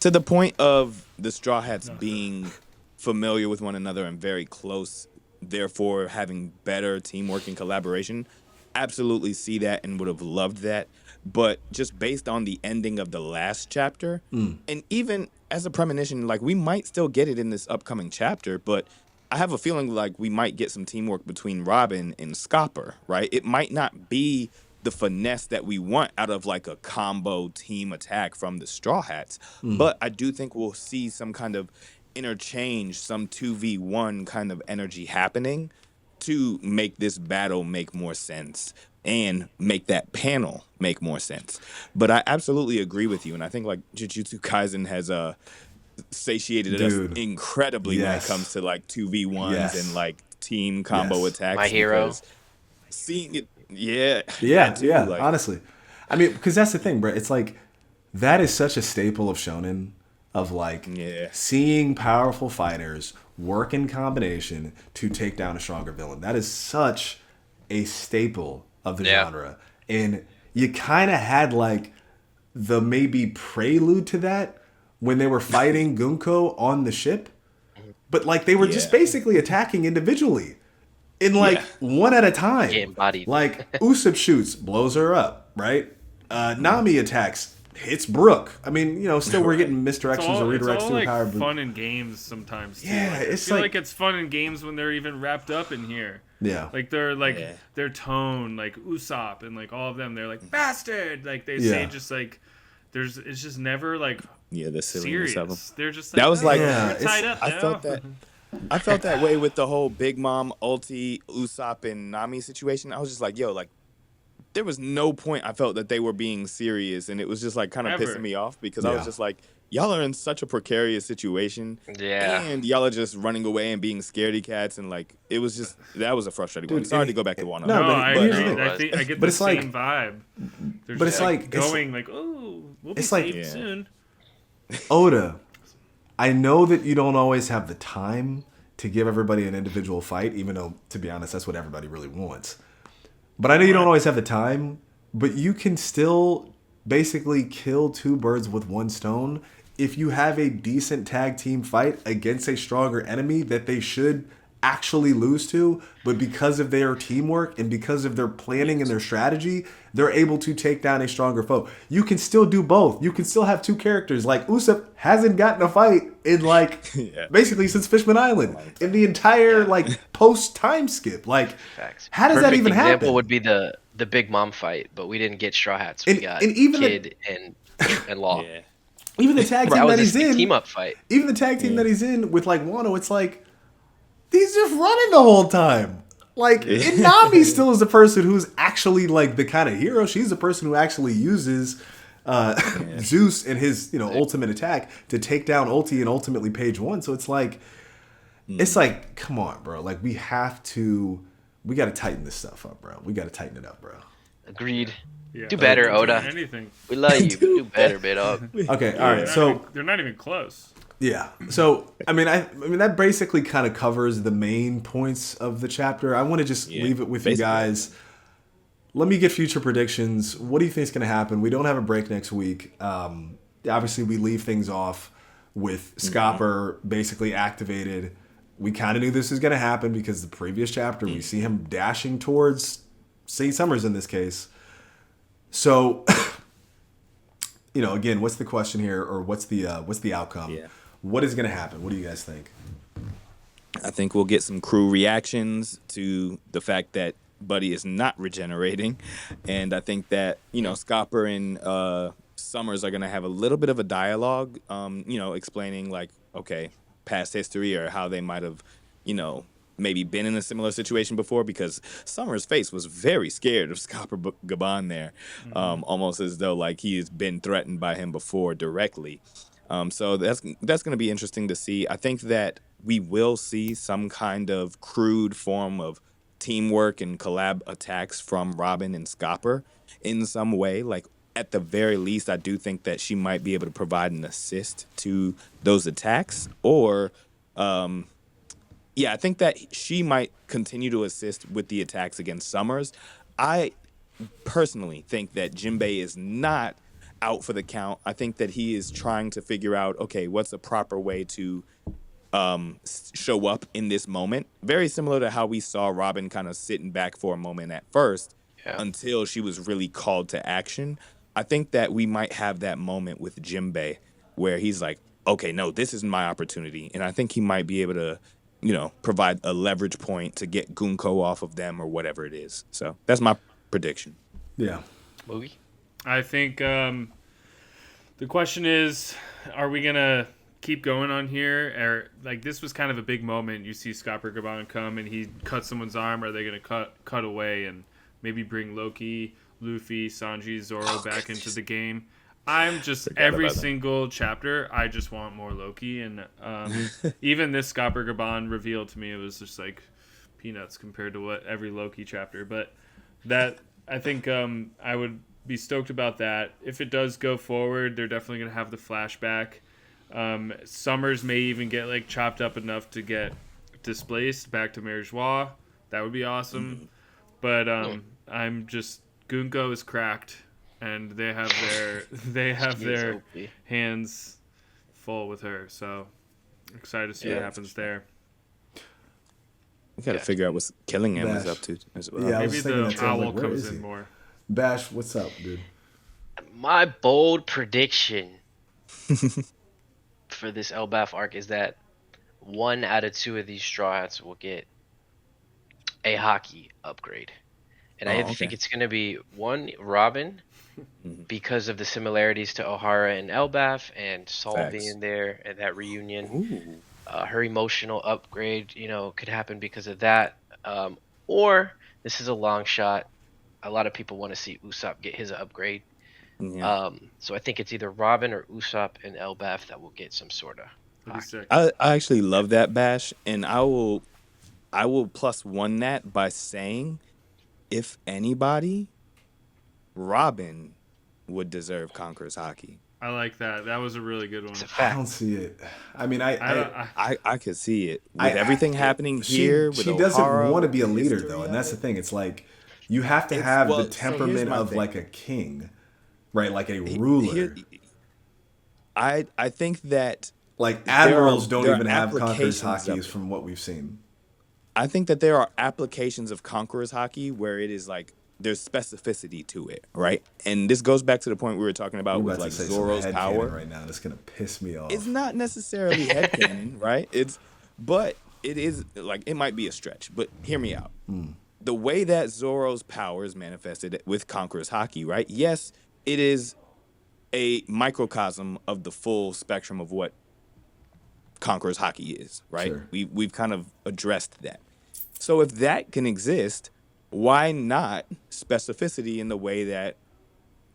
B: To the point of the Straw Hats being familiar with one another and very close, therefore having better teamwork and collaboration. Absolutely see that and would have loved that. But just based on the ending of the last chapter, and even as a premonition, like we might still get it in this upcoming chapter, but I have a feeling like we might get some teamwork between Robin and Scopper, right? It might not be the finesse that we want out of like a combo team attack from the Straw Hats, but I do think we'll see some kind of interchange, some 2v1 kind of energy happening to make this battle make more sense and make that panel make more sense. But I absolutely agree with you, and I think like Jujutsu Kaisen has satiated us incredibly when it comes to like 2v1s and like team combo attacks.
D: My hero.
B: Seeing it,
A: like, honestly. Because that's the thing, bro. It's like that is such a staple of shonen, of like seeing powerful fighters work in combination to take down a stronger villain. That is such a staple of the genre. And you kind of had like the maybe prelude to that when they were fighting Gunko on the ship. But like they were just basically attacking individually in like one at a time. Like Usopp shoots, blows her up, right? Nami attacks, hits Brook. Still we're getting misdirections or redirects
C: through
A: like
C: power. Fun and games sometimes too.
A: Yeah,
C: I feel like it's fun and games when they're even wrapped up in here.
A: Yeah.
C: Like they're like their tone, like Usopp and like all of them, they're like bastard. Like they say just like it's just never like
B: the
C: serious.
B: Of them.
C: They're just like,
B: that was like
C: tied up now.
B: I felt that way with the whole Big Mom, Ulti, Usopp, and Nami situation. I was just like, there was no point I felt that they were being serious, and it was just like kind of pissing me off because I was just like, y'all are in such a precarious situation.
D: Yeah.
B: And y'all are just running away and being scaredy cats, and like it was just that was a frustrating one. Sorry to go back to Wano.
C: I think I get the same vibe.
A: But it's like
C: going like, oh, we'll be saved soon.
A: Oda, I know that you don't always have the time to give everybody an individual fight, even though, to be honest, that's what everybody really wants. But I know you don't always have the time, but you can still basically kill 2 birds with 1 stone if you have a decent tag team fight against a stronger enemy that they should actually lose to, but because of their teamwork and because of their planning and their strategy, they're able to take down a stronger foe. You can still do both. You can still have 2 characters. Like Usopp hasn't gotten a fight in like basically since Fishman Island in the entire like post time skip. Like, how does that even happen?
D: Example would be the Big Mom fight, but we didn't get Straw Hats. We got Kid and Law.
A: Even the tag
D: That
A: team
D: was
A: that
D: a
A: he's
D: sick
A: in,
D: team up fight.
A: even the tag team that he's in with like Wano, it's like he's just running the whole time. Like and Nami still is the person who's actually like the kind of hero. She's the person who actually uses Zeus and his ultimate attack to take down Ulti and ultimately Page One. So it's like come on, bro. Like we got to tighten this stuff up, bro. We got to tighten it up, bro.
D: Agreed.
C: Yeah.
D: Do better,
C: Don't do
D: Oda.
C: anything.
D: We love you, but do better, bit up.
A: Okay, all right. So
C: They're not even close.
A: yeah. So I mean that basically kind of covers the main points of the chapter. I want to just leave it with you guys. Let me get future predictions. What do you think is going to happen? We don't have a break next week. Obviously, we leave things off with Scopper basically activated. We kind of knew this was going to happen because the previous chapter we see him dashing towards St. Summers in this case. So, again, what's the question here, or what's the outcome?
B: Yeah.
A: What is going to happen? What do you guys think?
B: I think we'll get some crew reactions to the fact that Buddy is not regenerating, and I think that Scopper and Summers are gonna have a little bit of a dialogue, explaining like past history or how they might have, maybe been in a similar situation before, because Summers' face was very scared of Scopper Gaban there, almost as though like he has been threatened by him before directly. So that's going to be interesting to see. I think that we will see some kind of crude form of teamwork and collab attacks from Robin and Scopper in some way. Like at the very least, I do think that she might be able to provide an assist to those attacks, or I think that she might continue to assist with the attacks against Summers. I personally think that Jinbei is not out for the count. I think that he is trying to figure out, what's the proper way to show up in this moment. Very similar to how we saw Robin kind of sitting back for a moment at first until she was really called to action. I think that we might have that moment with Jinbei where he's like, okay, no, this is my opportunity. And I think he might be able to provide a leverage point to get Gunko off of them or whatever it is. So that's my prediction.
A: Yeah.
D: Movie?
C: I think the question is, are we going to keep going on here? Or like this was kind of a big moment. You see Scopper Gaban come and he cuts someone's arm. Are they going to cut away and maybe bring Loki, Luffy, Sanji, Zoro back into the game? I'm just every single chapter. I just want more Loki, and even this Scopper Gaban reveal to me, it was just like peanuts compared to what every Loki chapter. But that I think I would be stoked about that. If it does go forward, they're definitely gonna have the flashback. Summers may even get like chopped up enough to get displaced back to Mary Joie. That would be awesome. But I'm just Gunko is cracked. And they have their hands full with her, so excited to see what happens there.
B: We gotta figure out what's killing him is up to as well.
A: Yeah,
C: maybe the owl comes in more.
A: Bash, what's up, dude?
D: My bold prediction for this Elbaf arc is that 1 out of 2 of these Straw Hats will get a hockey upgrade. And I think it's going to be 1, Robin, because of the similarities to O'Hara and Elbaf and Saul being there and that reunion. Her emotional upgrade, could happen because of that. Or this is a long shot. A lot of people want to see Usopp get his upgrade. Yeah. So I think it's either Robin or Usopp and Elbaf that will get some sort of.
B: I actually love that, Bash, and I will +1 that by saying, if anybody, Robin would deserve Conqueror's Haki.
C: I like that. That was a really good one.
A: I don't see it. I mean,
B: I could see it with everything happening here.
A: She doesn't want to be a leader though, and that's the thing. It's like you have to have the temperament of like a king, right? Like a ruler.
B: I think that
A: like admirals don't even have Conqueror's Hakis from what we've seen.
B: I think that there are applications of Conqueror's Haki where it is like there's specificity to it, right? And this goes back to the point we were talking about with like Zoro's power.
A: Right now, that's gonna piss me off.
B: It's not necessarily headcanon, right? But it is like it might be a stretch. But hear me out. The way that Zoro's power is manifested with Conqueror's Haki, right? Yes, it is a microcosm of the full spectrum of what Conqueror's Hockey is, right?
A: Sure.
B: We've kind of addressed that. So if that can exist, why not specificity in the way that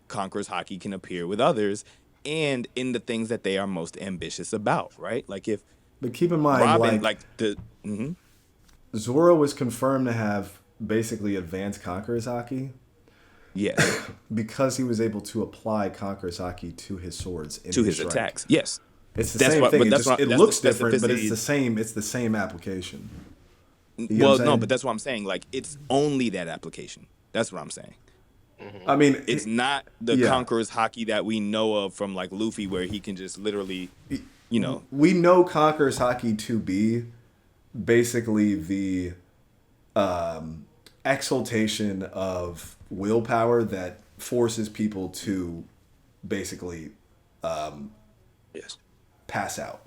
B: Conqueror's Hockey can appear with others and in the things that they are most ambitious about, right? Like if
A: But keep in mind,
B: Robin,
A: like
B: the mhm.
A: Zoro was confirmed to have basically advanced Conqueror's Haki
B: Yes,
A: because he was able to apply Conqueror's Haki to his swords in
B: to his
A: strike.
B: attacks. Yes.
A: It's the
B: That's
A: same
B: what-
A: thing.
B: but
A: It,
B: that's
A: just,
B: what-
A: it
B: that's
A: looks
B: the
A: different, but it's
B: specificity-
A: the same. It's the same application. You get what
B: Well,
A: I'm
B: no,
A: saying?
B: but that's what I'm saying. Like it's only that application. That's what I'm saying.
A: I mean,
B: It's not the
A: yeah.
B: Conqueror's Hockey that we know of from like Luffy, where he can just literally, you know,
A: we know Conqueror's Haki to be basically the exaltation of willpower that forces people to basically
B: yes.
A: pass out.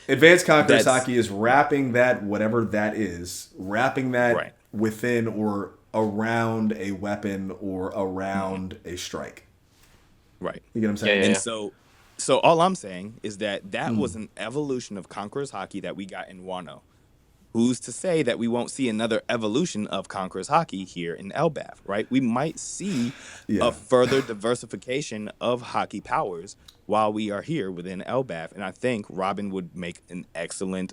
A: Advanced Conqueror's
B: That's-
A: Haki is wrapping that, whatever that is, wrapping that
B: Right.
A: within or around a weapon or around a strike.
B: Right.
A: You get what I'm saying?
D: Yeah.
B: And so all I'm saying is that was an evolution of Conqueror's Hockey that we got in Wano. Who's to say that we won't see another evolution of Conqueror's Hockey here in Elbaf, right? We might see
A: Yeah.
B: a further diversification of hockey powers while we are here within Elbaf. And I think Robin would make an excellent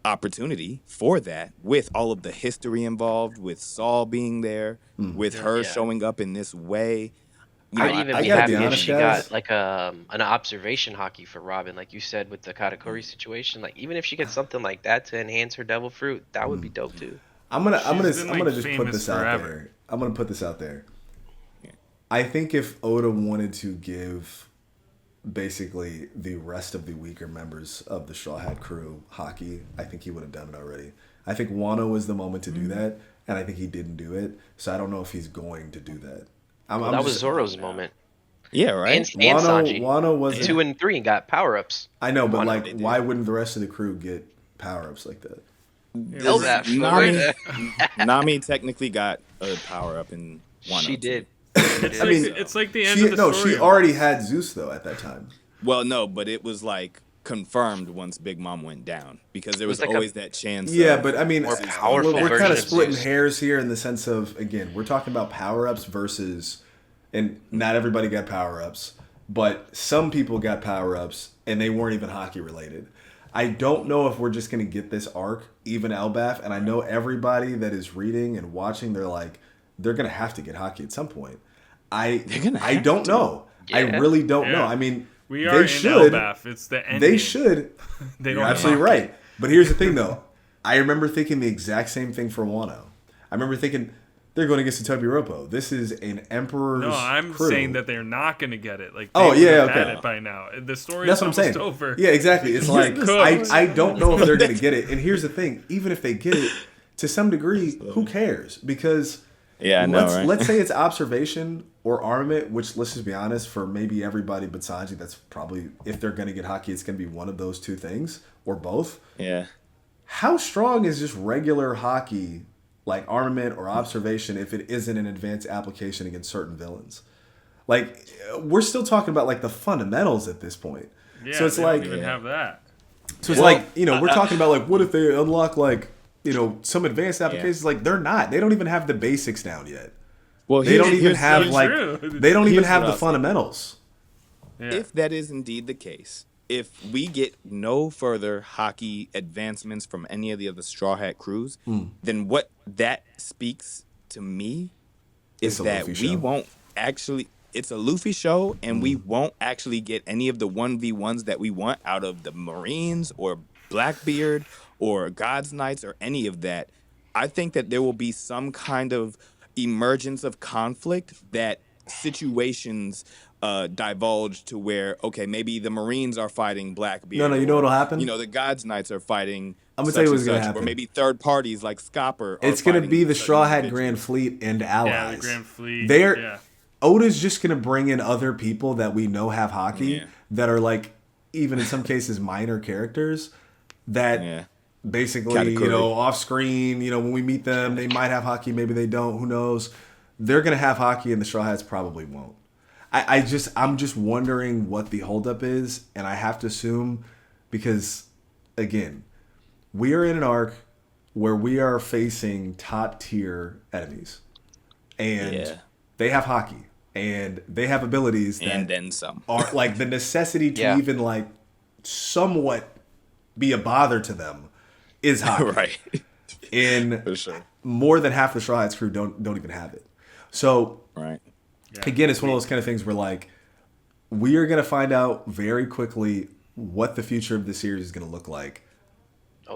B: opportunity for that with all of the history involved, with Saul being there, with her
D: Yeah.
B: showing up in this way. You know,
D: I'd even
A: I
D: be
A: gotta
D: happy
A: be
D: if
A: honest,
D: she
A: guys.
D: got like an observation hockey for Robin, like you said with the Katakuri situation. Like even if she gets something like that to enhance her devil fruit, that would be dope too.
A: I'm gonna
C: been,
A: just
C: like,
A: put
C: famous
A: this out
C: forever.
A: there. I'm gonna put this out there. I think if Oda wanted to give basically the rest of the weaker members of the Straw Hat crew hockey, I think he would have done it already. I think Wano was the moment to do that, and I think he didn't do it. So I don't know if he's going to do that.
D: That was Zoro's moment.
B: Yeah, right.
D: And Sanji.
A: Wano wasn't.
D: 2 and 3 got power ups.
A: I know, but
B: Wano
A: like,
B: they did.
A: why wouldn't the rest of the crew get power ups like that?
B: Nami technically got a power up in Wano.
D: She
B: too.
D: did.
C: It's like the end of the story.
A: She already had Zeus though at that time.
B: Well, no, but it was like confirmed once Big Mom went down because there was
D: like
B: always that chance.
A: Yeah,
B: of-
A: but I mean,
D: more powerful
A: we're kind
D: version
A: of
D: of
A: splitting
D: Zeus.
A: hairs here in the sense of, again, we're talking about power ups versus, and not everybody got power ups, but some people got power ups and they weren't even hockey related. I don't know if we're just going to get this arc, even Elbaf, and I know everybody that is reading and watching, they're like, they're going to have to get hockey at some point. I don't know. I
D: Yeah.
A: really don't know.
C: Yeah.
A: I mean,
C: We are
A: they
C: in
A: should.
C: Elbaf. It's the ending.
A: They should.
C: They
A: You're
C: don't have
A: absolutely
C: hockey.
A: right. But here's the thing, though. I remember thinking the exact same thing for Wano. I remember thinking they're going against the Tobiropo. This is an Emperor's
C: No, I'm
A: crew.
C: saying that they're not going to get it. Like,
A: Oh,
C: they
A: yeah,
C: would've had
A: okay.
C: it by now. The story
A: That's
C: is
A: what I'm
C: almost
A: saying.
C: over.
A: Yeah, exactly. It's like
C: cooked.
A: I don't know if they're going to get it. And here's the thing: even if they get it, to some degree, who cares? Because
B: Yeah, I know, right?
A: let's say it's observation or armament, which let's just be honest, for maybe everybody but Sanji, that's probably, if they're going to get hockey, it's going to be one of those two things or both.
B: Yeah.
A: How strong is just regular hockey, like armament or observation, if it isn't an advanced application against certain villains? Like, we're still talking about like the fundamentals at this point.
C: Yeah,
A: So it's
C: they
A: like,
C: don't even have that.
A: so it's like, you know, we're talking about like, what if they unlock like, you know, some advanced applications? Like, they're not. They don't even have the basics down yet.
B: Well,
A: They don't even have
C: so
A: like,
C: true.
A: they don't even
B: Here's
A: have
B: what
A: the
B: I'll say.
A: fundamentals.
C: Yeah.
B: If that is indeed the case, if we get no further hockey advancements from any of the other Straw Hat crews, then what that speaks to me
A: It's
B: is
A: a
B: that
A: Luffy
B: we
A: show.
B: won't actually. It's a Luffy show, and we won't actually get any of the 1v1s that we want out of the Marines or Blackbeard or God's Knights or any of that. I think that there will be some kind of emergence of conflict that situations divulge to where, okay, maybe the Marines are fighting Blackbeard.
A: No, you know
B: or,
A: what'll happen?
B: You know, the God's Knights are fighting.
A: I'm gonna
B: such
A: tell you
B: and
A: what's gonna
B: such,
A: happen.
B: Or maybe third parties like Scopper.
A: It's going to
B: fighting
A: be the
B: certain
A: Straw Hat
B: individuals.
A: Grand Fleet and
C: Yeah,
A: allies.
C: the Grand Fleet.
A: They're
C: yeah.
A: Oda's just going to bring in other people that we know have hockey
B: Yeah.
A: that are like, even in some cases, minor characters that
B: Yeah.
A: basically,
B: Katakuri.
A: you know, off screen, you know, when we meet them, they might have hockey, maybe they don't, who knows. They're going to have hockey and the Straw Hats probably won't. I'm just wondering what the holdup is, and I have to assume because again, we are in an arc where we are facing top tier enemies, and they have hockey, and they have abilities that
B: and then some
A: are like the necessity to even like somewhat be a bother to them is hockey.
B: right.
A: And
B: For sure.
A: more than half the Straw Hats crew don't even have it. So
B: Right.
A: again, it's one of those kind of things where like we are going to find out very quickly what the future of the series is going to look like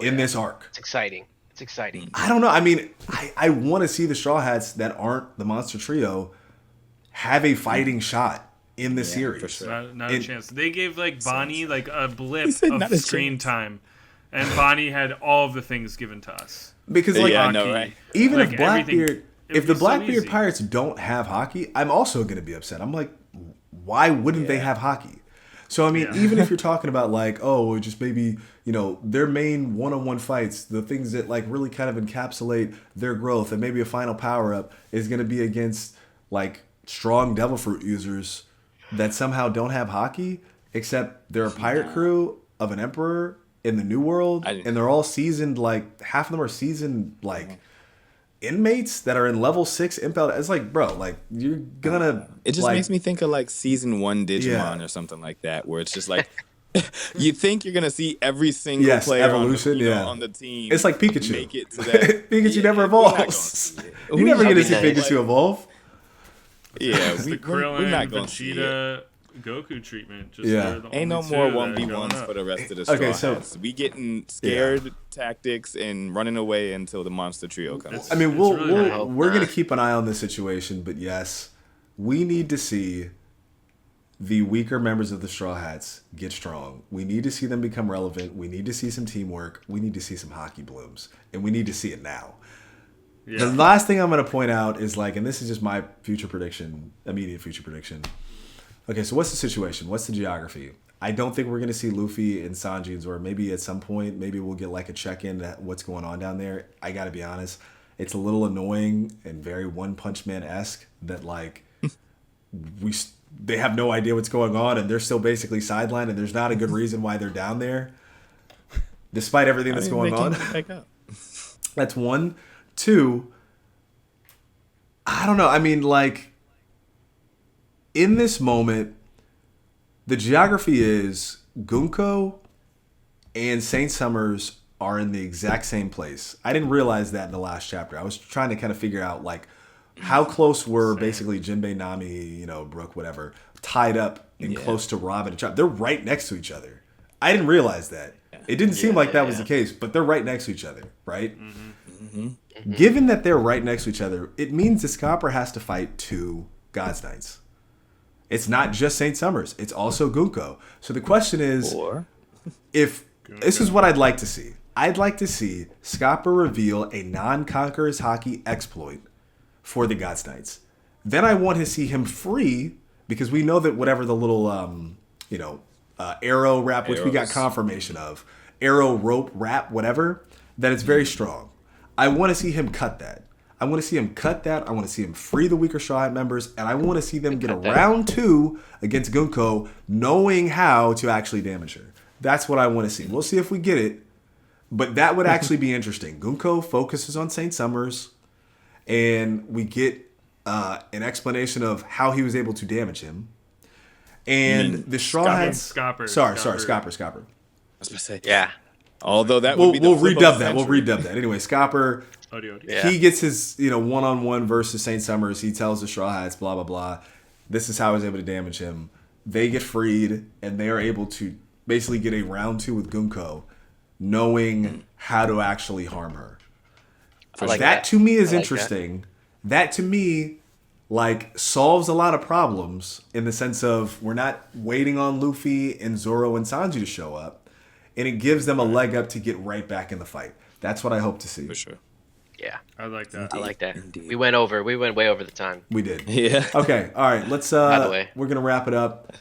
A: in this arc.
D: It's exciting. It's exciting.
A: I don't know. I mean, I want to see the Straw Hats that aren't the Monster Trio have a fighting shot in the series.
B: For sure.
C: Not a chance. They gave like Bonnie like a blip
B: said not
C: of
B: a
C: screen
B: chance.
C: time, and Bonnie had all of the things given to us.
A: Because like
B: I know, right?
A: even
C: Like,
A: if
C: everything-
A: Blackbeard,
C: it
A: if the
C: would be so
A: Blackbeard
C: easy.
A: Pirates don't have hockey, I'm also going to be upset. I'm like, why wouldn't they have hockey? So I mean, even if you're talking about like, oh, just maybe their main one-on-one fights, the things that like really kind of encapsulate their growth, and maybe a final power-up is going to be against like strong Devil Fruit users that somehow don't have hockey, except they're a pirate crew of an emperor in the New World, and they're all seasoned. Like half of them are seasoned like inmates that are in level 6 impel. It's like, bro, like you're gonna.
B: It just
A: like,
B: makes me think of like season 1 Digimon or something like that, where it's just like you think you're gonna see every single player
A: evolution,
B: on the team.
A: It's like Pikachu.
B: Make it to that.
A: Pikachu never
B: we're not gonna
A: evolves.
B: see it.
A: You're never gonna see
D: nice.
A: Pikachu evolve.
B: Yeah,
C: The
B: we're
C: Krillin,
B: not gonna see it.
C: Vegeta, Goku treatment. Just
A: Yeah.
C: they're the
B: Ain't no
C: only
B: more
C: two that are going
B: 1v1s
C: up.
B: for the rest of the Straw
A: Okay, so-
B: Hats. We getting scared tactics and running away until the Monster Trio comes.
A: I mean,
C: It's really not.
A: we're gonna keep an eye on this situation, but yes, we need to see the weaker members of the Straw Hats get strong. We need to see them become relevant. We need to see some teamwork. We need to see some hockey blooms, and we need to see it now.
C: Yeah.
A: The last thing I'm going to point out is like, and this is just my future prediction, immediate future prediction. Okay, so what's the situation? What's the geography? I don't think we're going to see Luffy and Sanji and Zoro. Maybe at some point, maybe we'll get like a check-in at what's going on down there. I got to be honest. It's a little annoying and very One Punch Man-esque that like they have no idea what's going on and they're still basically sidelined and there's not a good reason why they're down there despite everything that's going on. That's one. Two, I don't know. I mean, like, in this moment, the geography is Gunko and Saint Summers are in the exact same place. I didn't realize that in the last chapter. I was trying to kind of figure out, like, how close were basically Jinbei, Nami, Brooke, whatever, tied up and close to Robin and Chop. They're right next to each other. I didn't realize that. It didn't seem like that was the case, but they're right next to each other, right? Given that they're right next to each other, it means the Scopper has to fight 2 God's Knights. It's not just Saint Summers; it's also Gunko. So the question is, if this is what I'd like to see. I'd like to see Scopper reveal a non-conqueror's hockey exploit for the God's Knights. Then I want to see him free because we know that whatever the little arrow wrap, which we got confirmation of, arrow rope wrap, whatever, that it's very strong. I want to see him cut that. I want to see him cut that. I want to see him free the weaker Straw Hat members, and I want to see them get a round 2 against Gunko, knowing how to actually damage her. That's what I want to see. We'll see if we get it, but that would actually be interesting. Gunko focuses on Saint Summers, and we get an explanation of how he was able to damage him. And the Straw Hats... Scopper.
B: I was gonna say,
D: Yeah.
B: although that would be the
A: we'll
B: flip of
A: redub
B: the
A: that. We'll
B: century.
A: redub that. Anyway, Scopper...
D: Yeah.
A: He gets his, one-on-one versus Saint Summers. He tells the Straw Hats, blah, blah, blah. This is how I was able to damage him. They get freed, and they are able to basically get a round 2 with Gunko, knowing how to actually harm her. That to me is interesting. That to me, solves a lot of problems in the sense of we're not waiting on Luffy and Zoro and Sanji to show up, and it gives them a leg up to get right back in the fight. That's what I hope to see.
B: For sure.
D: Yeah.
C: I like that.
D: I like that.
B: Indeed.
D: We went way over the time.
A: We did.
B: Yeah.
A: Okay, all right. Let's.
D: By the way.
A: We're gonna wrap it up.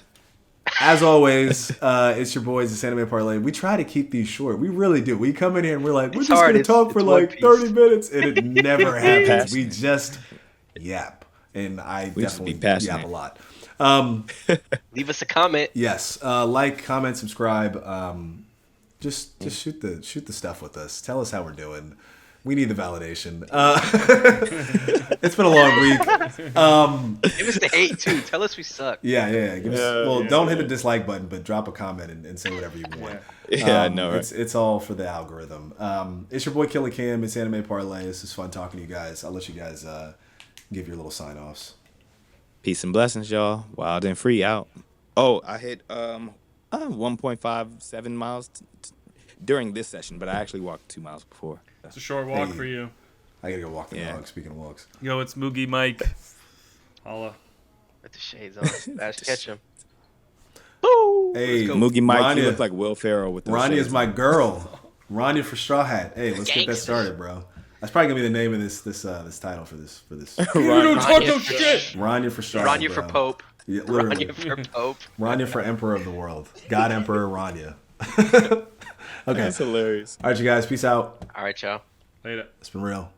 A: As always, it's your boys, the Anime Parlay. We try to keep these short. We really do. We come in here and we're like, we're
D: It's
A: just
D: hard.
A: gonna talk for
D: It's One
A: like
D: Piece.
A: 30 minutes, and it never happens.
B: Passionate.
A: We just yap, and I
B: We just be
A: definitely
B: passionate.
A: yap a lot.
D: Leave us a comment.
A: Yes, like, comment, subscribe. Just shoot the stuff with us. Tell us how we're doing. We need the validation. It's been a long week.
D: Give us the hate too. Tell us we suck.
A: Yeah. Give us, don't hit the dislike button, but drop a comment and say whatever you want.
B: Yeah, I know, right?
A: It's all for the algorithm. It's your boy Killer Kim. It's Anime Parlay. This is fun talking to you guys. I'll let you guys give your little sign offs.
B: Peace and blessings, y'all. Wild and free out. Oh, I hit 1.57 miles during this session, but I actually walked 2 miles before.
C: It's a short walk for you.
A: I gotta go walk the dog. Speaking of walks.
C: Yo, it's Moogie Mike. Holla.
D: With the shades on. Bash catch him.
A: Hey,
B: Moogie Mike,
A: Rania.
B: you look like Will Ferrell with the
A: Rania is my girl. Rania for Straw Hat. Hey, let's get that started, bro. That's probably gonna be the name of this title for this.
C: You don't talk no shit.
A: Rania for Straw Hat.
D: Rania for
A: bro.
D: Pope.
A: Yeah, literally.
D: Rania for Pope.
A: Rania for Emperor of the World. God Emperor Ronja. Okay.
B: That's hilarious.
A: All right, you guys. Peace out.
D: All right, y'all.
C: Later.
A: It's been real.